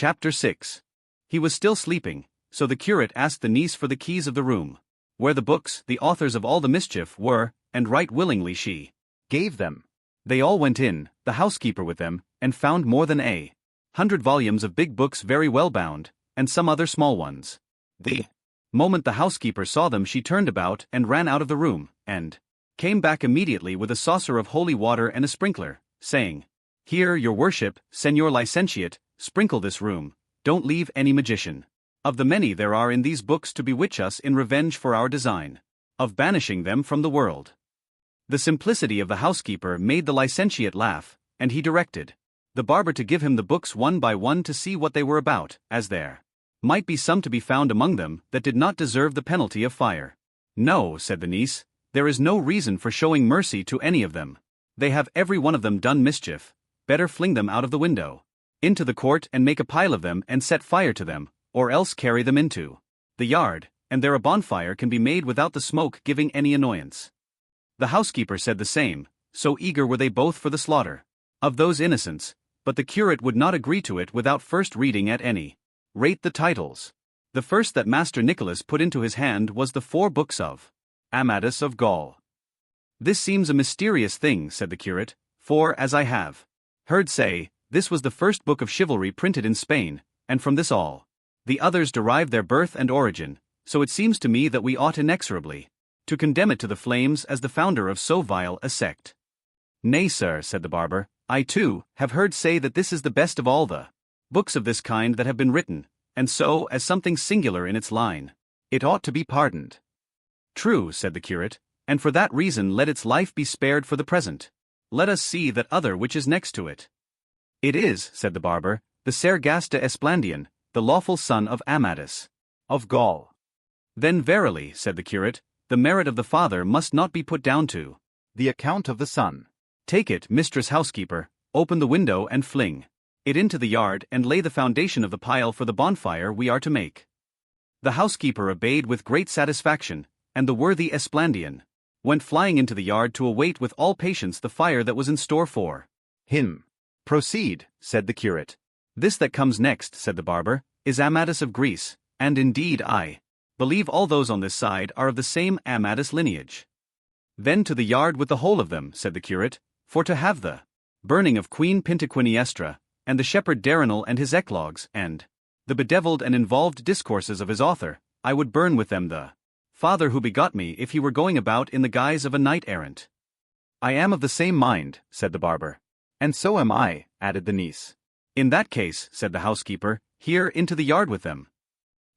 Chapter 6. He was still sleeping, so the curate asked the niece for the keys of the room, where the books, the authors of all the mischief, were, and right willingly she gave them. They all went in, the housekeeper with them, and found more than 100 volumes of big books very well bound, and some other small ones. The moment the housekeeper saw them she turned about and ran out of the room, and came back immediately with a saucer of holy water and a sprinkler, saying, "Here, your worship, Señor Licentiate, sprinkle this room, don't leave any magician. Of the many there are in these books to bewitch us in revenge for our design of banishing them from the world." The simplicity of the housekeeper made the licentiate laugh, and he directed the barber to give him the books one by one to see what they were about, as there might be some to be found among them that did not deserve the penalty of fire. "No," said the niece, "there is no reason for showing mercy to any of them. They have every one of them done mischief. Better fling them out of the window into the court and make a pile of them and set fire to them, or else carry them into the yard, and there a bonfire can be made without the smoke giving any annoyance." The housekeeper said the same, so eager were they both for the slaughter of those innocents, but the curate would not agree to it without first reading at any rate the titles. The first that Master Nicholas put into his hand was the 4 books of Amadis of Gaul. "This seems a mysterious thing," said the curate, "for, as I have heard say, this was the first book of chivalry printed in Spain, and from this all the others derived their birth and origin, so it seems to me that we ought inexorably to condemn it to the flames as the founder of so vile a sect." "Nay, sir," said the barber, "I too have heard say that this is the best of all the books of this kind that have been written, and so, as something singular in its line, it ought to be pardoned." "True," said the curate, "and for that reason let its life be spared for the present. Let us see that other which is next to it." "It is," said the barber, "the Sergasta Esplandian, the lawful son of Amadis of Gaul." "Then verily," said the curate, "the merit of the father must not be put down to the account of the son. Take it, mistress housekeeper, open the window and fling it into the yard and lay the foundation of the pile for the bonfire we are to make." The housekeeper obeyed with great satisfaction, and the worthy Esplandian went flying into the yard to await with all patience the fire that was in store for him. "Proceed," said the curate. "This that comes next," said the barber, "is Amadis of Greece, and indeed I believe all those on this side are of the same Amadis lineage." "Then to the yard with the whole of them," said the curate, "for to have the burning of Queen Pintiquiniestra, and the shepherd Darinal and his eclogues, and the bedeviled and involved discourses of his author, I would burn with them the father who begot me if he were going about in the guise of a knight-errant." "I am of the same mind," said the barber. "And so am I," added the niece. "In that case," said the housekeeper, "here into the yard with them."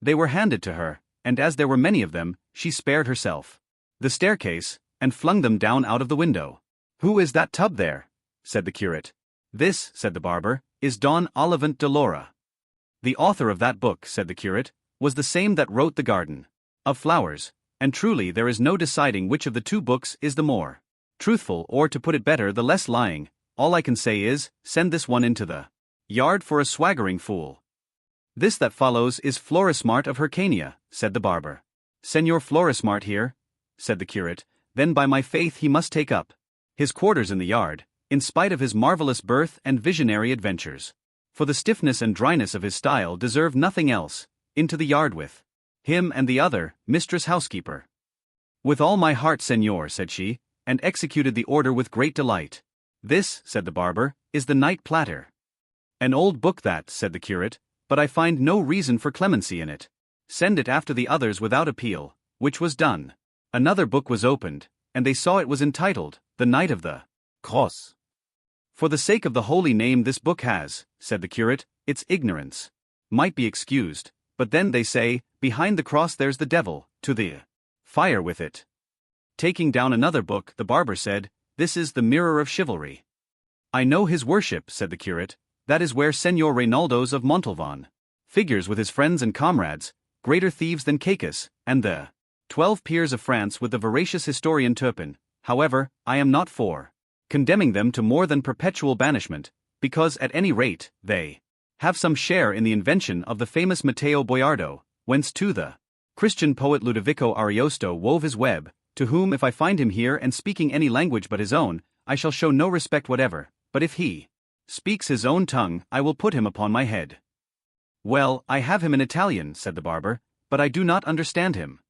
They were handed to her, and as there were many of them, she spared herself the staircase, and flung them down out of the window. "Who is that tub there?" said the curate. "This," said the barber, "is Don Olivant de Laura." "The author of that book," said the curate, "was the same that wrote the Garden of Flowers, and truly there is no deciding which of the 2 books is the more truthful, or to put it better, the less lying. All I can say is, send this one into the yard for a swaggering fool." "This that follows is Florismart of Hyrcania," said the barber. "Señor Florismart here?" said the curate, "then by my faith he must take up his quarters in the yard, in spite of his marvelous birth and visionary adventures. For the stiffness and dryness of his style deserve nothing else. Into the yard with him and the other, mistress housekeeper." "With all my heart, señor," said she, and executed the order with great delight. "This," said the barber, "is the Night Platter." "An old book that," said the curate, "but I find no reason for clemency in it. Send it after the others without appeal," which was done. Another book was opened, and they saw it was entitled, "The Night of the Cross." "For the sake of the holy name this book has," said the curate, "its ignorance might be excused, but then they say, behind the cross there's the devil, to the fire with it." Taking down another book, the barber said, "This is the Mirror of Chivalry." "I know his worship," said the curate, "that is where Señor Reynaldos of Montalvan figures with his friends and comrades, greater thieves than Cacus, and the 12 peers of France with the veracious historian Turpin. However, I am not for condemning them to more than perpetual banishment, because at any rate, they have some share in the invention of the famous Matteo Boiardo, whence too the Christian poet Ludovico Ariosto wove his web, to whom if I find him here and speaking any language but his own, I shall show no respect whatever, but if he speaks his own tongue, I will put him upon my head." Well, I have him in Italian, said the barber, but I do not understand him.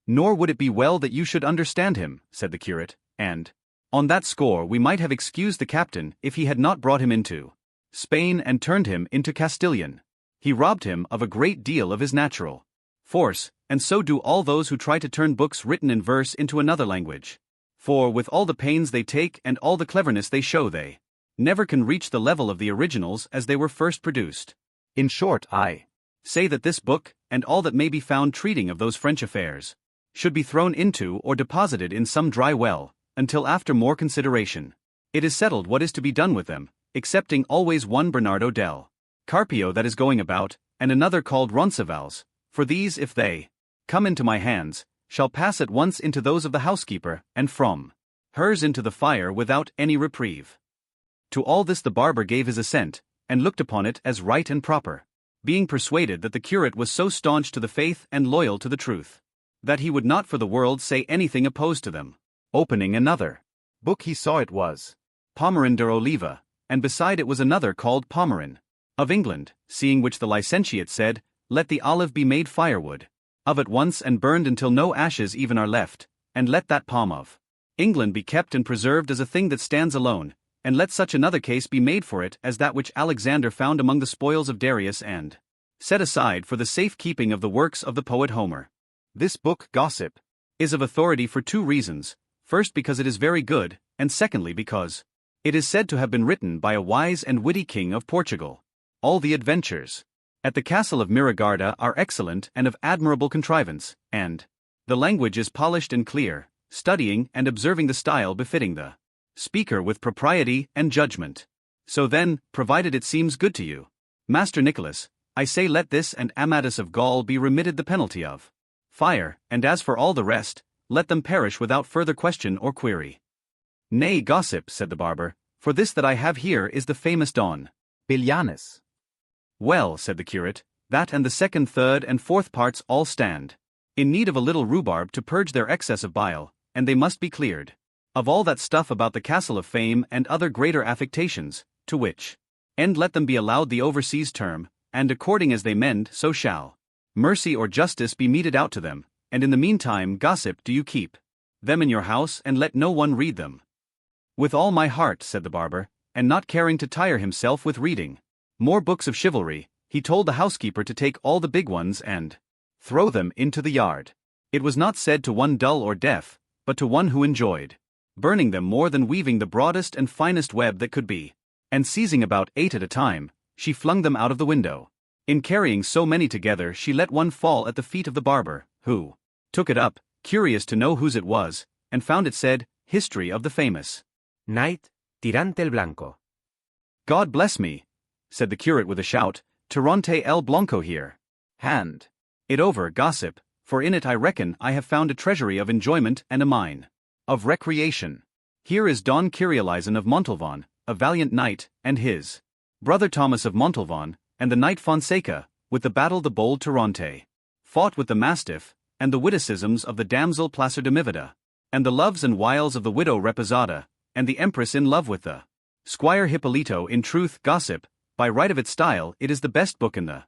Nor would it be well that you should understand him, said the curate, and, on that score we might have excused the captain if he had not brought him into Spain and turned him into Castilian. He robbed him of a great deal of his natural force, and so do all those who try to turn books written in verse into another language. For with all the pains they take and all the cleverness they show, they never can reach the level of the originals as they were first produced. In short, I say that this book, and all that may be found treating of those French affairs, should be thrown into or deposited in some dry well, until after more consideration it is settled what is to be done with them, excepting always one Bernardo del Carpio that is going about, and another called Roncesvalles, for these, if they come into my hands, shall pass at once into those of the housekeeper, and from hers into the fire without any reprieve. To all this the barber gave his assent, and looked upon it as right and proper, being persuaded that the curate was so staunch to the faith and loyal to the truth, that he would not for the world say anything opposed to them. Opening another book he saw it was Pomerin de Oliva, and beside it was another called Pomerin of England, seeing which the licentiate said, Let the olive be made firewood of at once and burned until no ashes even are left, and let that palm of England be kept and preserved as a thing that stands alone, and let such another case be made for it as that which Alexander found among the spoils of Darius and set aside for the safe keeping of the works of the poet Homer. This book, Gossip, is of authority for two reasons, first because it is very good, and secondly because it is said to have been written by a wise and witty king of Portugal. All the adventures at the castle of Miragarda are excellent and of admirable contrivance, and the language is polished and clear, studying and observing the style befitting the speaker with propriety and judgment. So then, provided it seems good to you, Master Nicholas, I say let this and Amadis of Gaul be remitted the penalty of fire, and as for all the rest, let them perish without further question or query. Nay, Gossip, said the barber, for this that I have here is the famous Don Bilianus. Well, said the curate, that and the second, third, and fourth parts all stand in need of a little rhubarb to purge their excess of bile, and they must be cleared of all that stuff about the castle of fame and other greater affectations, to which end let them be allowed the overseas term, and according as they mend, so shall mercy or justice be meted out to them, and in the meantime, Gossip, do you keep them in your house and let no one read them. With all my heart, said the barber, and not caring to tire himself with reading more books of chivalry, he told the housekeeper to take all the big ones and throw them into the yard. It was not said to one dull or deaf, but to one who enjoyed burning them more than weaving the broadest and finest web that could be, and seizing about 8 at a time, she flung them out of the window. In carrying so many together she let one fall at the feet of the barber, who took it up, curious to know whose it was, and found it said, History of the famous Knight, Tirante el Blanco. God bless me, said the curate with a shout, Tirante el Blanco here. Hand it over, Gossip, for in it I reckon I have found a treasury of enjoyment and a mine of recreation. Here is Don Cirializon of Montalvan, a valiant knight, and his brother Thomas of Montalvan, and the knight Fonseca, with the battle the bold Tirante fought with the mastiff, and the witticisms of the damsel Placerdemivida, and the loves and wiles of the widow Reposada, and the empress in love with the Squire Hippolito. In truth, Gossip, by right of its style, it is the best book in the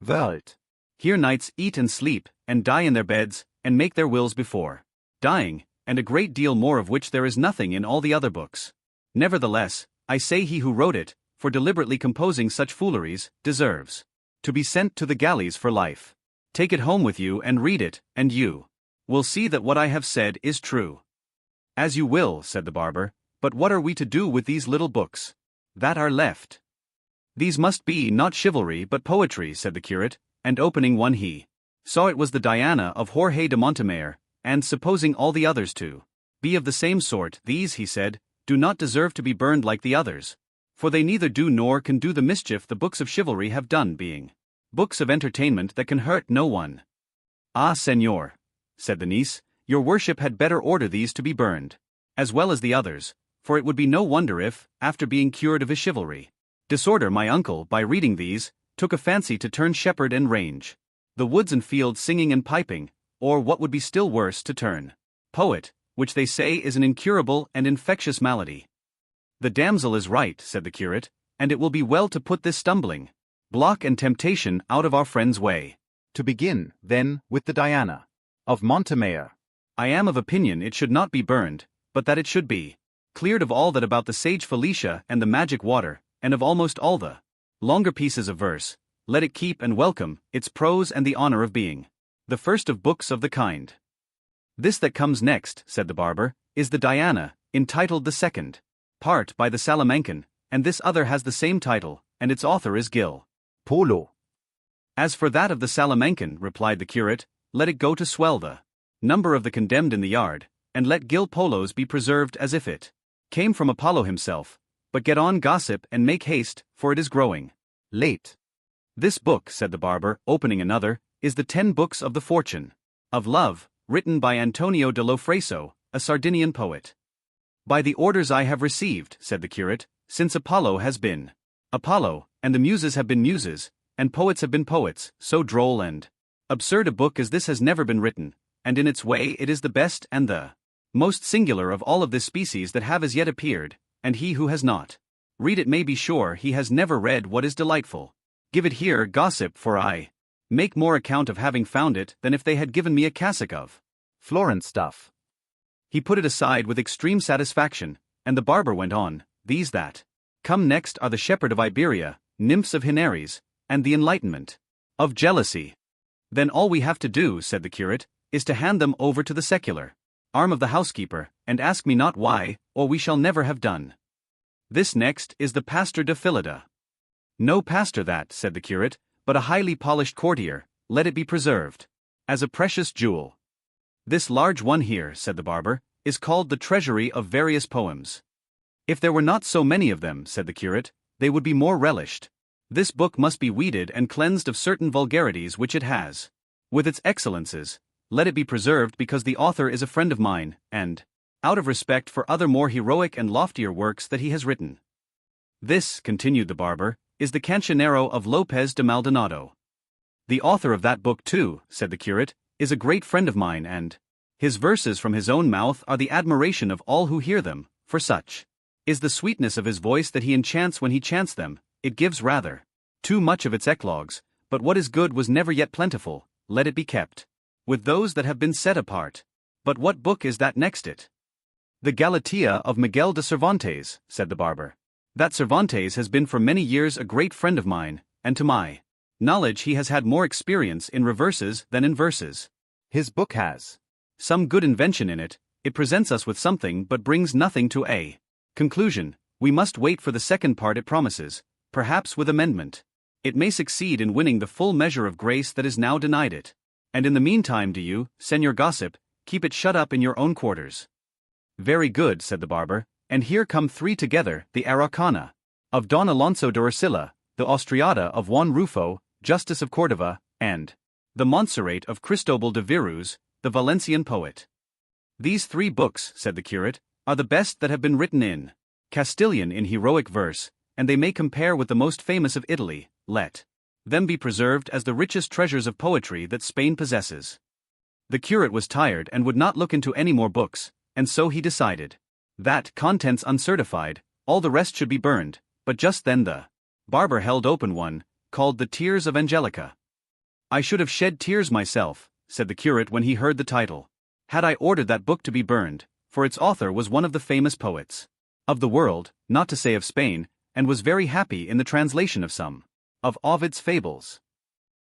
world. Here knights eat and sleep, and die in their beds, and make their wills before dying, and a great deal more of which there is nothing in all the other books. Nevertheless, I say he who wrote it, for deliberately composing such fooleries, deserves to be sent to the galleys for life. Take it home with you and read it, and you will see that what I have said is true. As you will, said the barber, but what are we to do with these little books that are left? These must be not chivalry but poetry, said the curate, and opening one he saw it was the Diana of Jorge de Montemayor, and supposing all the others to be of the same sort, these, he said, do not deserve to be burned like the others, for they neither do nor can do the mischief the books of chivalry have done, being books of entertainment that can hurt no one. Ah, senor, said the niece, your worship had better order these to be burned, as well as the others, for it would be no wonder if, after being cured of his chivalry disorder, my uncle, by reading these, took a fancy to turn shepherd and range the woods and fields singing and piping, or what would be still worse, to turn poet, which they say is an incurable and infectious malady. The damsel is right, said the curate, and it will be well to put this stumbling block and temptation out of our friend's way. To begin, then, with the Diana of Montemayor. I am of opinion it should not be burned, but that it should be cleared of all that about the sage Felicia and the magic water, and of almost all the longer pieces of verse. Let it keep and welcome its prose and the honor of being the first of books of the kind. This that comes next, said the barber, is the Diana, entitled the second part by the Salamancan, and this other has the same title, and its author is Gil Polo. As for that of the Salamancan, replied the curate, let it go to swell the number of the condemned in the yard, and let Gil Polo's be preserved as if it came from Apollo himself, but get on gossip and make haste, for it is growing late. This book, said the barber, opening another, is the 10 books of the fortune of love, written by Antonio de Lofreso, a Sardinian poet. By the orders I have received, said the curate, since Apollo has been Apollo, and the muses have been muses, and poets have been poets, so droll and absurd a book as this has never been written, and in its way it is the best and the most singular of all of this species that have as yet appeared, and he who has not read it may be sure he has never read what is delightful. Give it here, gossip, for I make more account of having found it than if they had given me a cassock of Florence stuff. He put it aside with extreme satisfaction, and the barber went on, these that come next are the Shepherd of Iberia, Nymphs of Henares, and the Enlightenment of Jealousy. Then all we have to do, said the curate, is to hand them over to the secular arm of the housekeeper, and ask me not why, or we shall never have done. This next is the Pastor de Philida. No pastor that, said the curate, but a highly polished courtier, let it be preserved as a precious jewel. This large one here, said the barber, is called the Treasury of Various Poems. If there were not so many of them, said the curate, they would be more relished. This book must be weeded and cleansed of certain vulgarities which it has. With its excellences, let it be preserved because the author is a friend of mine, and out of respect for other more heroic and loftier works that he has written. This, continued the barber, is the Cancionero of Lopez de Maldonado. The author of that book too, said the curate, is a great friend of mine, and his verses from his own mouth are the admiration of all who hear them, for such is the sweetness of his voice that he enchants when he chants them. It gives rather too much of its eclogues, but what is good was never yet plentiful, let it be kept with those that have been set apart. But what book is that next it? The Galatea of Miguel de Cervantes, said the barber. That Cervantes has been for many years a great friend of mine, and to my knowledge he has had more experience in reverses than in verses. His book has some good invention in it, it presents us with something but brings nothing to a conclusion. We must wait for the second part it promises, perhaps with amendment. It may succeed in winning the full measure of grace that is now denied it. And in the meantime do you, Senor Gossip, keep it shut up in your own quarters. Very good, said the barber, and here come 3 together, the Araucana of Don Alonso de Ursilla, the Austriada of Juan Rufo, Justice of Cordova, and the Montserrat of Cristobal de Virus, the Valencian poet. These 3 books, said the curate, are the best that have been written in Castilian in heroic verse, and they may compare with the most famous of Italy. Let them be preserved as the richest treasures of poetry that Spain possesses. The curate was tired and would not look into any more books, and so he decided that, contents uncertified, all the rest should be burned, but just then the barber held open one, called The Tears of Angelica. I should have shed tears myself, said the curate when he heard the title, had I ordered that book to be burned, for its author was one of the famous poets of the world, not to say of Spain, and was very happy in the translation of some of Ovid's fables.